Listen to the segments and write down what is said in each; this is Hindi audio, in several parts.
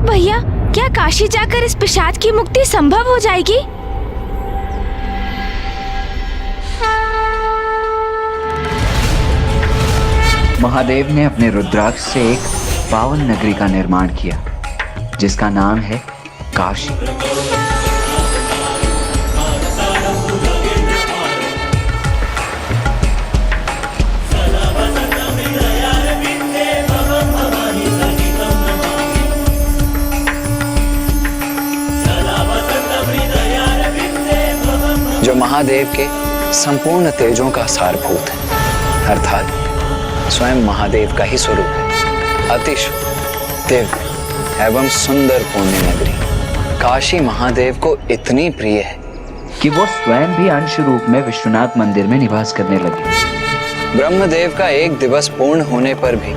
भैया, क्या काशी जाकर इस पिशाच की मुक्ति संभव हो जाएगी? महादेव ने अपने रुद्राक्ष से एक पावन नगरी का निर्माण किया जिसका नाम है काशी। जो महादेव के संपूर्ण तेजों का सारभूत है, अर्थात स्वयं महादेव का ही स्वरूप है। अतिश दिव्य एवं सुंदर पुण्य नगरी काशी महादेव को इतनी प्रिय है कि वो स्वयं भी अंश रूप में विश्वनाथ मंदिर में निवास करने लगे। ब्रह्मदेव का एक दिवस पूर्ण होने पर भी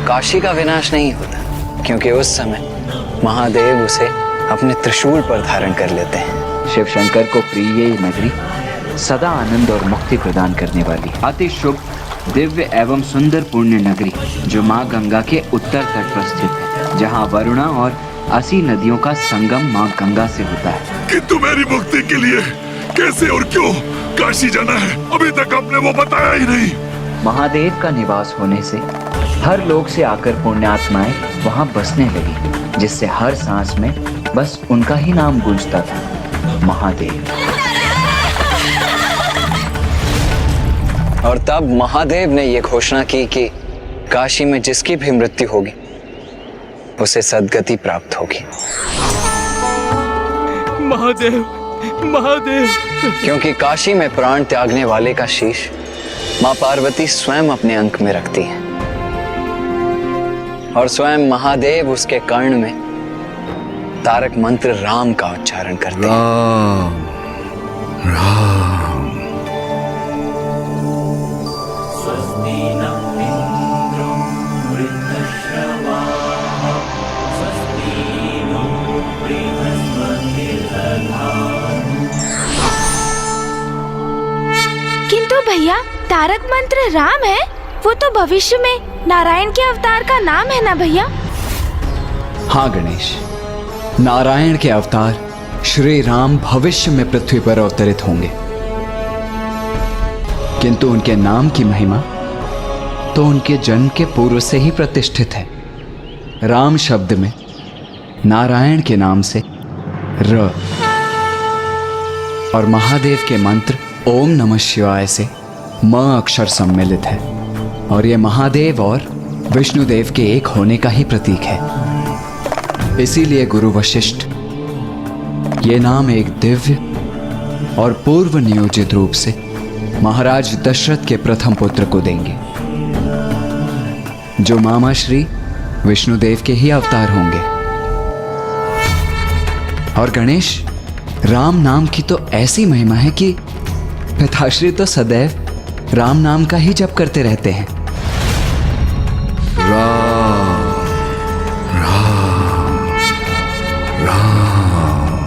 काशी का विनाश नहीं होता, क्योंकि उस समय महादेव उसे अपने त्रिशूल पर धारण कर लेते हैं। शिव शंकर को प्रिय ये नगरी सदा आनंद और मुक्ति प्रदान करने वाली अति शुभ दिव्य एवं सुंदर पुण्य नगरी जो माँ गंगा के उत्तर तट पर स्थित है, जहाँ वरुणा और 80 नदियों का संगम माँ गंगा से होता है। किंतु मेरी मुक्ति के लिए कैसे और क्यों काशी जाना है, अभी तक आपने वो बताया ही नहीं। महादेव का निवास होने से हर लोक से आकर पुण्यात्माएं वहाँ बसने लगी, जिससे हर सांस में बस उनका ही नाम गूंजता था, महादेव। और तब महादेव ने ये घोषणा की कि काशी में जिसकी भी मृत्यु होगी उसे सद्गति प्राप्त होगी। महादेव, महादेव। क्योंकि काशी में प्राण त्यागने वाले का शीश माँ पार्वती स्वयं अपने अंक में रखती हैं और स्वयं महादेव उसके कर्ण में तारक मंत्र राम का उच्चारण करते हैं। राम, राम। किंतु भैया, तारक मंत्र राम है, वो तो भविष्य में नारायण के अवतार का नाम है ना भैया? हाँ गणेश, नारायण के अवतार श्री राम भविष्य में पृथ्वी पर अवतरित होंगे, किंतु उनके नाम की महिमा तो उनके जन्म के पूर्व से ही प्रतिष्ठित है। राम शब्द में नारायण के नाम से र और महादेव के मंत्र ओम नमः शिवाय से म अक्षर सम्मिलित है, और यह महादेव और विष्णुदेव के एक होने का ही प्रतीक है। इसीलिए गुरु वशिष्ठ ये नाम एक दिव्य और पूर्व नियोजित रूप से महाराज दशरथ के प्रथम पुत्र को देंगे, जो मामा श्री विष्णुदेव के ही अवतार होंगे। और गणेश, राम नाम की तो ऐसी महिमा है कि पिताश्री तो सदैव राम नाम का ही जप करते रहते हैं। राम, राम, राम,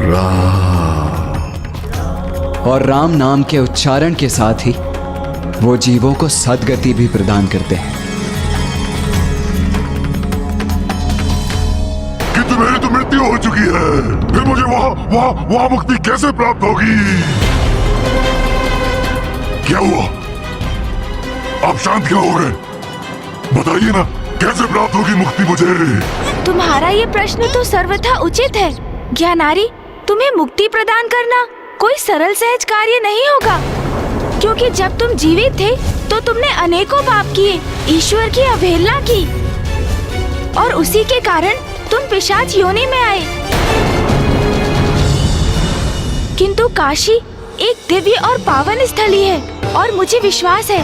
राम। और राम नाम के उच्चारण के साथ ही वो जीवों को सद्गति भी प्रदान करते हैं। किंतु मेरी तो मृत्यु हो चुकी है, फिर मुझे वहाँ मुक्ति कैसे प्राप्त होगी? क्या हुआ? आप शांत क्यों हो गए? बताइए ना, कैसे प्राप्त होगी मुक्ति मुझे? तुम्हारा ये प्रश्न तो सर्वथा उचित है ज्ञानारी। तुम्हें मुक्ति प्रदान करना कोई सरल सहज कार्य नहीं होगा, क्योंकि जब तुम जीवित थे तो तुमने अनेकों पाप किए, ईश्वर की अवहेलना की, और उसी के कारण तुम पिशाच योनि में आए। किंतु काशी एक दिव्य और पावन स्थली है, और मुझे विश्वास है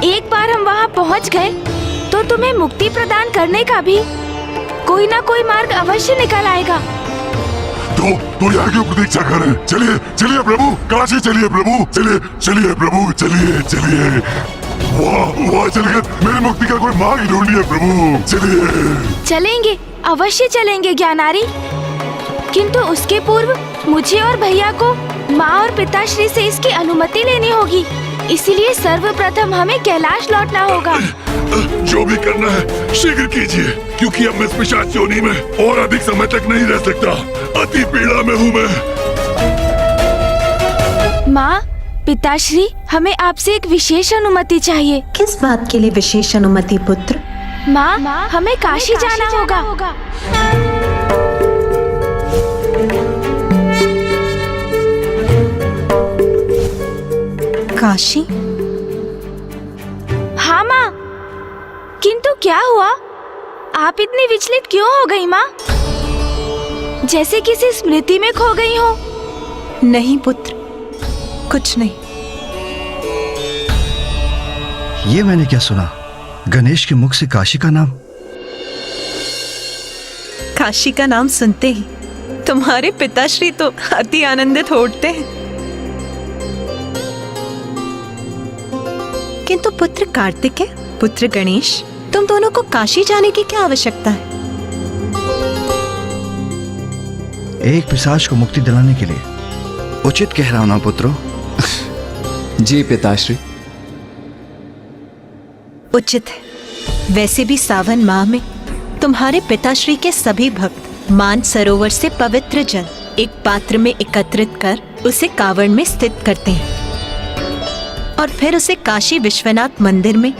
एक बार हम वहाँ पहुँच गए तो तुम्हें मुक्ति प्रदान करने का भी कोई ना कोई मार्ग अवश्य निकल आएगा। तो यहाँ की प्रतीक्षा करें। चलिए चलिए प्रभु, काशी चलिए प्रभु, चलिए चलिए प्रभु, चलिए चलिए। वहाँ चलिए, मेरी मुक्ति का कोई मार्ग ढूंढिए प्रभु, चलिए। चलेंगे, अवश्य चलेंगे ज्ञानारी, किंतु उसके पूर्व मुझे और भैया को माँ और पिताश्री से इसकी अनुमति लेनी होगी। इसीलिए सर्वप्रथम हमें कैलाश लौटना होगा। जो भी करना है शीघ्र कीजिए, क्योंकि अब मैं इस पिशाच योनि में और अधिक समय तक नहीं रह सकता। अति पीड़ा में हूँ मैं। माँ, पिताश्री, हमें आपसे एक विशेष अनुमति चाहिए। किस बात के लिए विशेष अनुमति पुत्र? माँ, हमें काशी जाना होगा। काशी? हाँ माँ, किंतु क्या हुआ? आप इतनी विचलित क्यों हो गई माँ? जैसे किसी स्मृति में खो गई हो। नहीं पुत्र, कुछ नहीं। ये मैंने क्या सुना? गणेश के मुख से काशी का नाम? काशी का नाम सुनते ही तुम्हारे पिताश्री तो अति आनंदित हो उठते हैं। किंतु पुत्र कार्तिकेय, पुत्र गणेश, तुम दोनों को काशी जाने की क्या आवश्यकता है? एक पिशाच को मुक्ति दिलाने के लिए उचित कह रहा हूं ना पुत्रों? जी पिताश्री। उचित है। वैसे भी सावन माह में तुम्हारे पिताश्री के सभी भक्त मान सरोवर से पवित्र जल एक पात्र में एकत्रित कर उसे कांवड़ में स्थित करते हैं और फिर उसे काशी विश्वनाथ मंदिर में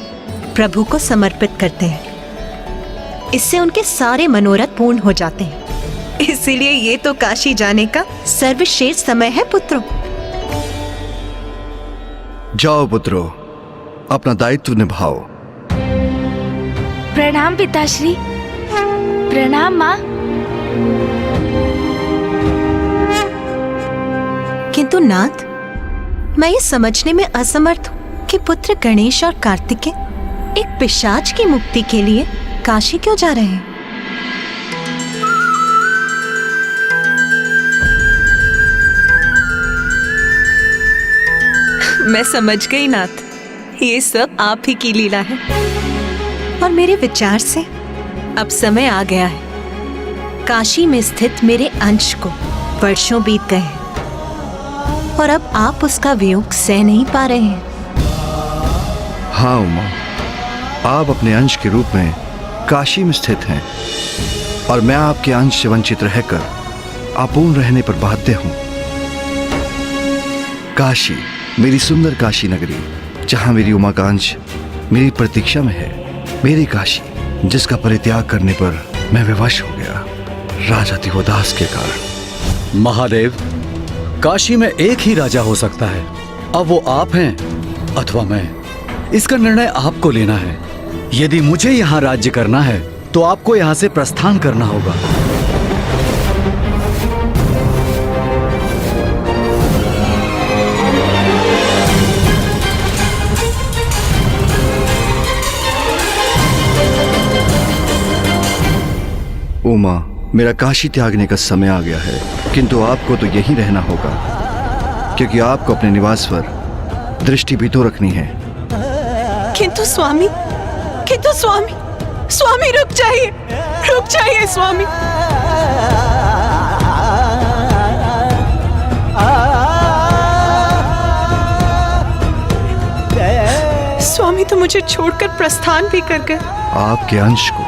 प्रभु को समर्पित करते हैं। इससे उनके सारे मनोरथ पूर्ण हो जाते हैं। इसीलिए ये तो काशी जाने का सर्वश्रेष्ठ समय है पुत्रों। जाओ पुत्रों, अपना दायित्व निभाओ। प्रणाम पिताश्री। प्रणाम माँ। किंतु नाथ, मैं ये समझने में असमर्थ हूँ कि पुत्र गणेश और कार्तिकेय एक पिशाच की मुक्ति के लिए काशी क्यों जा रहे हैं? मैं समझ गई नाथ, ये सब आप ही की लीला है और मेरे विचार से अब समय आ गया है। काशी में स्थित मेरे अंश को वर्षों बीत गए हैं और अब आप उसका वियोग सह नहीं पा रहे हैं। हाँ उमा, आप अपने अंश के रूप में काशी में स्थित हैं और मैं आपके अंश से वंचित रहकर अपूर्ण रहने पर बाध्य हूं। काशी, मेरी सुंदर काशी नगरी, जहां मेरी उमा का अंश मेरी प्रतीक्षा में है। मेरी काशी, जिसका परित्याग करने पर मैं विवश हो गया राजा दिवोदास के कारण। महादेव, काशी में एक ही राजा हो सकता है। अब वो आप हैं अथवा मैं। इसका निर्णय आपको लेना है। यदि मुझे यहाँ राज्य करना है तो आपको यहाँ से प्रस्थान करना होगा। उमा, मेरा काशी त्यागने का समय आ गया है, किंतु आपको तो यहीं रहना होगा, क्योंकि आपको अपने निवास पर दृष्टि भी तो रखनी है। किंतु स्वामी, स्वामी रुक जाइए स्वामी। स्वामी तो मुझे छोड़कर प्रस्थान भी कर गए। आपके अंश को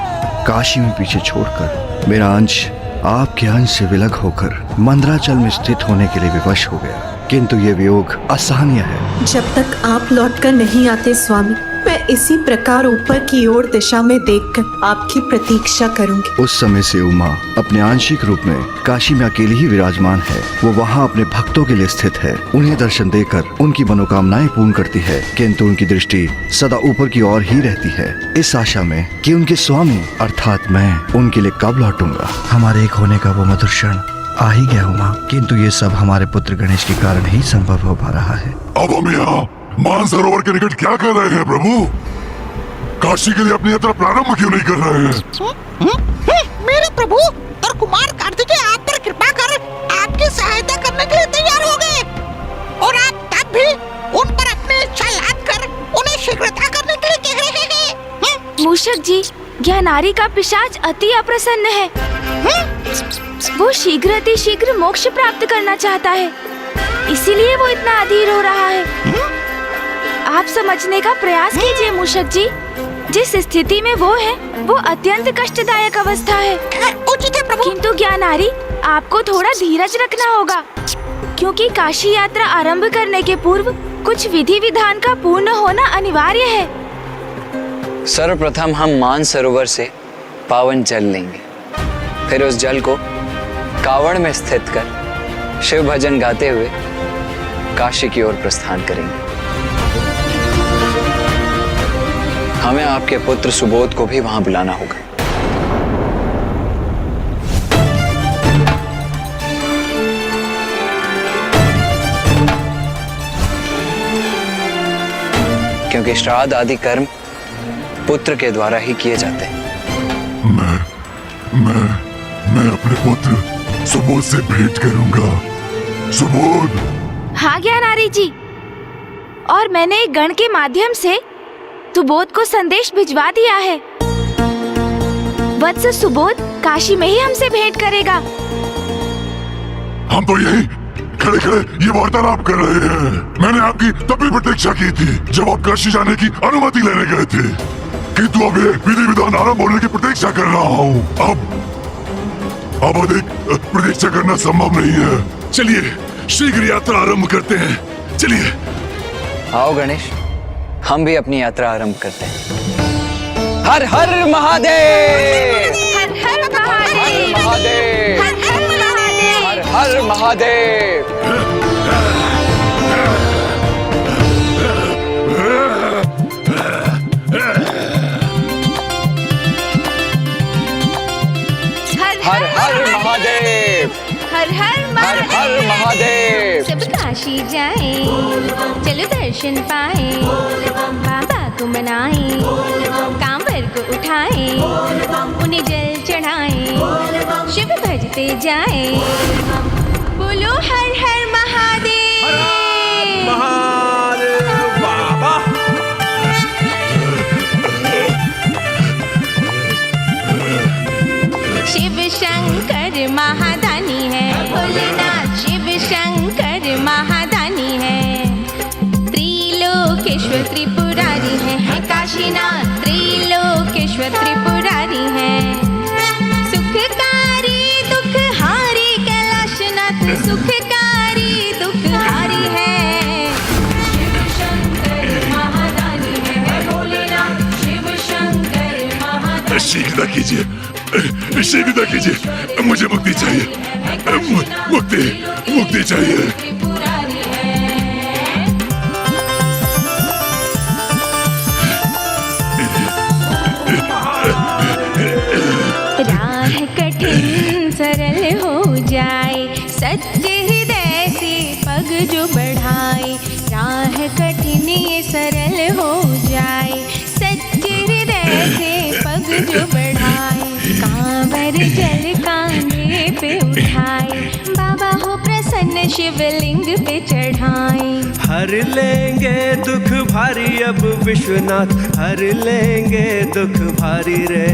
काशी में पीछे छोड़कर मेरा अंश आपके अंश से विलग होकर मंदराचल में स्थित होने के लिए विवश हो गया, किंतु ये वियोग असहनीय है। जब तक आप लौटकर नहीं आते स्वामी, मैं इसी प्रकार ऊपर की ओर दिशा में देखकर आपकी प्रतीक्षा करूंगी। उस समय से उमा अपने आंशिक रूप में काशी में अकेली ही विराजमान है। वो वहाँ अपने भक्तों के लिए स्थित है, उन्हें दर्शन देकर उनकी मनोकामनाएं पूर्ण करती है, किंतु उनकी दृष्टि सदा ऊपर की ओर ही रहती है, इस आशा में कि उनके स्वामी अर्थात मैं उनके लिए कब लौटूंगा। हमारे एक होने का वो मधुर क्षण आ ही गया उमा, किंतु ये सब हमारे पुत्र गणेश के कारण ही संभव हो पा रहा है। अब हम यहाँ मानसरोवर के निकट क्या कर रहे हैं प्रभु? काशी के लिए अपनी यात्रा प्रारंभ क्यों नहीं कर रहे हैं? मेरे प्रभु और कुमार कार्तिकेय आप पर कृपा कर आपकी सहायता करने के लिए तैयार हो गए, और आप तब भी उन पर अपनी इच्छा लाद कर उन्हें शीघ्रता करने के लिए कह रहे हैं। मूषक जी, ज्ञानारी का पिशाच अति अप्रसन्न है। वो शीघ्र मोक्ष प्राप्त करना चाहता है, इसीलिए वो इतना अधीर हो रहा है। आप समझने का प्रयास कीजिए मूषक जी। जिस स्थिति में वो है वो अत्यंत कष्टदायक अवस्था है। उचित है प्रभु। किंतु ज्ञानारी, आपको थोड़ा धीरज रखना होगा, क्योंकि काशी यात्रा आरंभ करने के पूर्व कुछ विधि विधान का पूर्ण होना अनिवार्य है। सर्वप्रथम हम मान सरोवर से पावन जल लेंगे, फिर उस जल को कावड़ में स्थित कर शिव भजन गाते हुए काशी की ओर प्रस्थान करेंगे। हमें आपके पुत्र सुबोध को भी वहां बुलाना होगा। क्योंकि श्राद्ध आदि कर्म पुत्र के द्वारा ही किए जाते हैं। मैं अपने पुत्र सुबोध से भेंट करूंगा। सुबोध। हाँ ज्ञानारी जी, और मैंने एक गण के माध्यम से सुबोध को संदेश भिजवा दिया है। वत्स सुबोध काशी में ही हमसे भेंट करेगा। हम तो यही खड़े खड़े ये वार्तालाप कर रहे हैं। मैंने आपकी तब भी प्रतीक्षा की थी जब आप काशी जाने की अनुमति लेने गए थे, किंतु अब ये विधि विधान आरंभ होने की प्रतीक्षा कर रहा हूँ। अब अधिक प्रतीक्षा करना संभव नहीं है। चलिए शीघ्र यात्रा आरंभ करते हैं। चलिए। आओ गणेश, हम भी अपनी यात्रा आरंभ करते हैं। हर हर महादेव। हर हर महादेव। महादेव। हर हर महादेव। हर हर महादेव। हर हर हर महादेव। हर हर हर हर महादेव। सब काशी जाए, चलो दर्शन पाए, बाबा को मनाए, कांवर को उठाए, उन्हें जल चढ़ाए, शिव भजते जाए। बोलो हर हर महादेव। शिव शंकर महादानी है, भोलेनाथ शिव शंकर महादानी है। त्रिलोकेश्वर त्रिपुरारी है काशीनाथ, त्रिलोकेश्वर त्रिपुरारी है। सुखकारी दुखहारी कैलाशनाथ, सुखकारी दुखहारी है। शिव शंकर महादानी है, भोलेनाथ शिव शंकर महादानी। शीघ्रता कीजिए, शीघ्रता कीजिए, मुझे मुक्ति चाहिए। मुक्ति चाहिए। राह कठिन सरल हो जाए, सच्चे हृदय से पग जो बढ़ाए। राह कठिन ये सरल हो जाए, सच्चे हृदय से पग जो बढ़ाए। कांवर जल कांधे पे उठाए, बाबा हो प्रसन्न शिवलिंग पे चढ़ाए। हर लेंगे दुख भारी अब विश्वनाथ, हर लेंगे दुख भारी रे।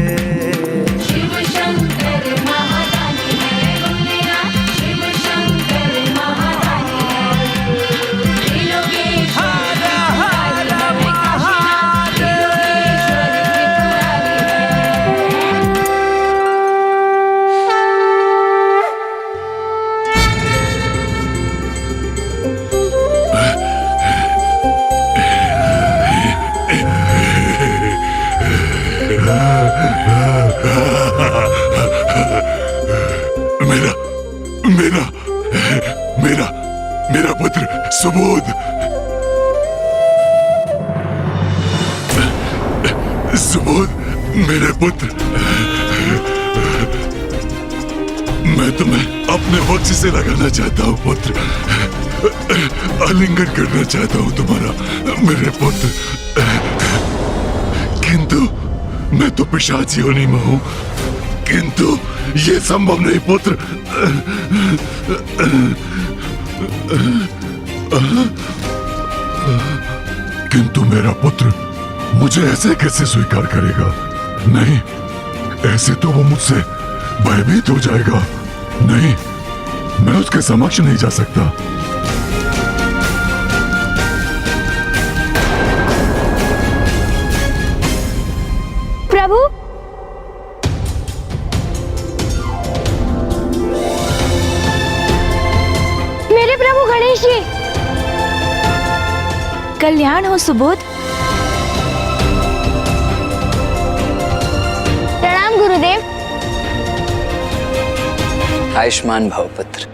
शिव शंकर महादानी है, भोलेनाथ शिव शंकर महादानी है। त्रिलोकेश्वर मेरा पुत्र सुबोध। सुबोध मेरे पुत्र, मैं तुम्हें अपने वक्ष से लगाना चाहता हूँ पुत्र, आलिंगन करना चाहता हूँ तुम्हारा मेरे पुत्र। किंतु मैं तो पिशाच योनि में हूँ, किंतु ये संभव नहीं पुत्र। किंतु मेरा पुत्र मुझे ऐसे कैसे स्वीकार करेगा? नहीं, ऐसे तो वो मुझसे भयभीत हो जाएगा। नहीं, मैं उसके समक्ष नहीं जा सकता। कल्याण हो सुबोध। प्रणाम गुरुदेव। आयुष्मान भव पुत्र।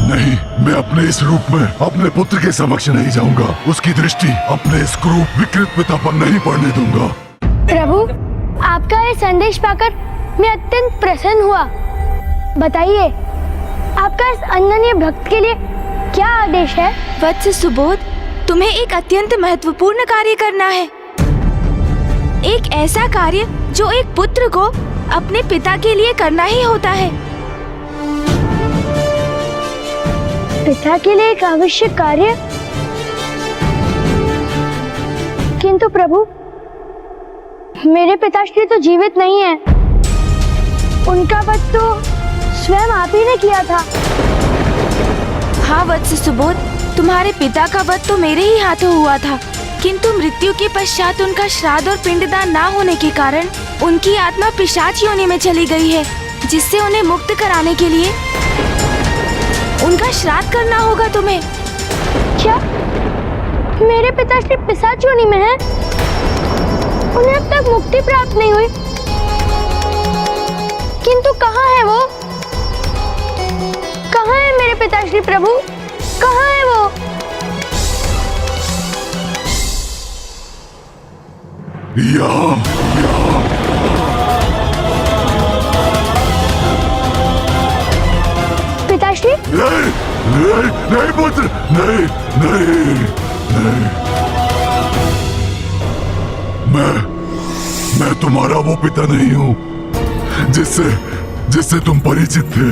नहीं, मैं अपने इस रूप में अपने पुत्र के समक्ष नहीं जाऊंगा। उसकी दृष्टि अपने इस क्रूर विकृत पिता पर नहीं पड़ने दूंगा। प्रभु, आपका ये संदेश पाकर मैं अत्यंत प्रसन्न हुआ। बताइए, आपका इस अनन्य भक्त के लिए क्या आदेश है? वत्स सुबोध, तुम्हें एक अत्यंत महत्वपूर्ण कार्य करना है। एक ऐसा कार्य जो एक पुत्र को अपने पिता के लिए करना ही होता है। पिता के लिए एक आवश्यक कार्य? किंतु प्रभु, मेरे पिताश्री तो जीवित नहीं है। उनका वध तो स्वयं आप ही ने किया था। हाँ वत्स सुबोध, तुम्हारे पिता का वध तो मेरे ही हाथों हुआ था, किंतु मृत्यु के पश्चात उनका श्राद्ध और पिंडदान ना होने के कारण उनकी आत्मा पिशाच योनि में चली गई है, जिससे उन्हें मुक्त कराने के लिए उनका श्राद्ध करना होगा तुम्हें। क्या मेरे पिताश्री पिशाच योनि में हैं? उन्हें अब तक मुक्ति प्राप्त नहीं हुई, किंतु कहाँ है वो? कहाँ है मेरे पिताश्री प्रभु? कहाँ है वो? यहाँ। पिताश्री? नहीं, नहीं, नहीं पुत्र, नहीं, नहीं, नहीं। मैं तुम्हारा वो पिता नहीं हूँ जिससे तुम परिचित थे।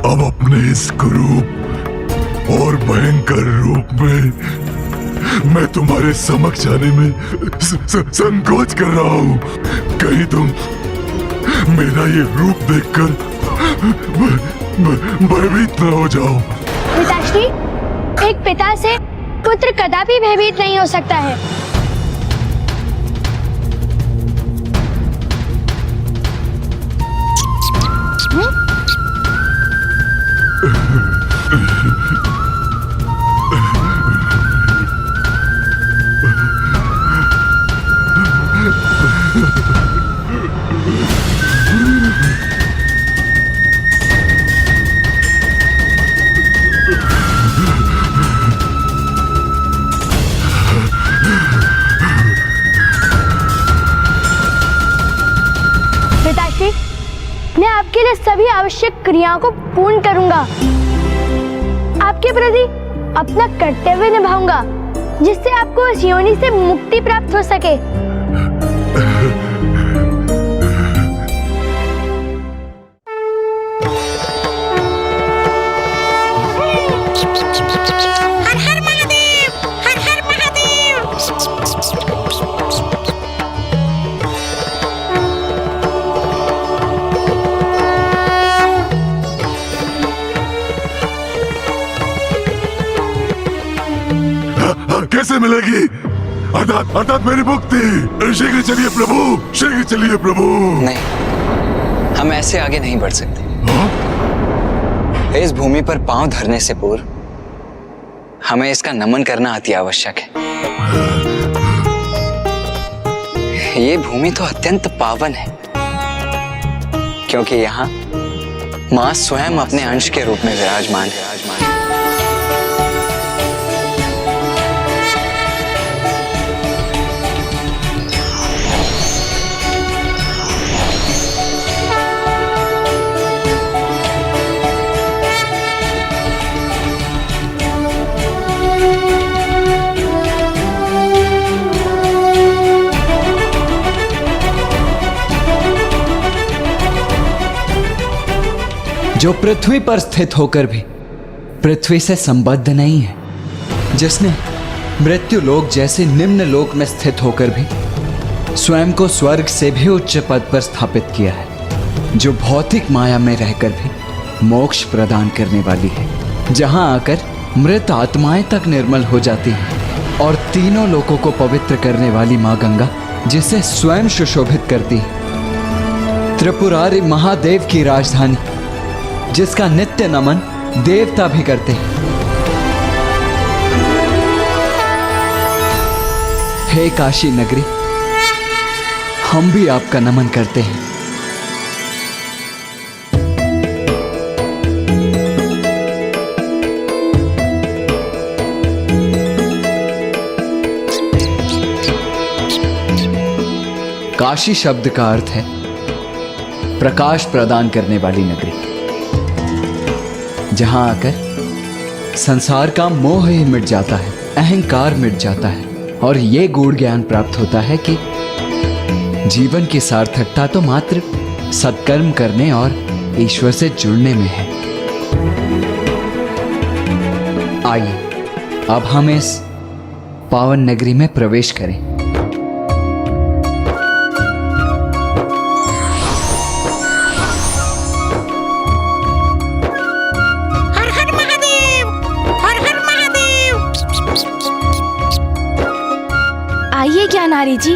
अब अपने इस क्रूर और भयंकर रूप में मैं तुम्हारे समक्ष आने में संकोच कर रहा हूँ। कहीं तुम मेरा ये रूप देखकर भयभीत न हो जाओ। पिताश्री, एक पिता से पुत्र कदापि भयभीत नहीं हो सकता है। पिताश्री, मैं आपके लिए सभी आवश्यक क्रियाओं को पूर्ण करूंगा। आपके प्रति अपना कर्तव्य निभाऊंगा, जिससे आपको इस योनि से मुक्ति प्राप्त हो सके। हर हर महादेव, हर हर महादेव। कैसे मिलेगी? अर्थात मेरी मुक्ति। शीघ्र चलिए प्रभु, शीघ्र चलिए प्रभु। नहीं, हम ऐसे आगे नहीं बढ़ सकते। इस भूमि पर पांव धरने से पूर्व हमें इसका नमन करना अति आवश्यक है। ये भूमि तो अत्यंत पावन है, क्योंकि यहाँ मां स्वयं अपने अंश के रूप में विराजमान है। जो पृथ्वी पर स्थित होकर भी पृथ्वी से संबद्ध नहीं है, जिसने मृत्यु लोक जैसे निम्न लोक में स्थित होकर भी स्वयं को स्वर्ग से भी उच्च पद पर स्थापित किया है, जो भौतिक माया में रहकर भी मोक्ष प्रदान करने वाली है, जहां आकर मृत आत्माएं तक निर्मल हो जाती हैं, और तीनों लोकों को पवित्र करने वाली मां गंगा जिसे स्वयं सुशोभित करती है। त्रिपुरारी महादेव की राजधानी, जिसका नित्य नमन देवता भी करते हैं। हे काशी नगरी, हम भी आपका नमन करते हैं। काशी शब्द का अर्थ है प्रकाश प्रदान करने वाली नगरी, जहां आकर संसार का मोह ही मिट जाता है, अहंकार मिट जाता है और ये गूढ़ ज्ञान प्राप्त होता है कि जीवन की सार्थकता तो मात्र सत्कर्म करने और ईश्वर से जुड़ने में है। आइए अब हम इस पावन नगरी में प्रवेश करें। हर हर महादेव, हर हर महादेव। आइए ज्ञानारी जी,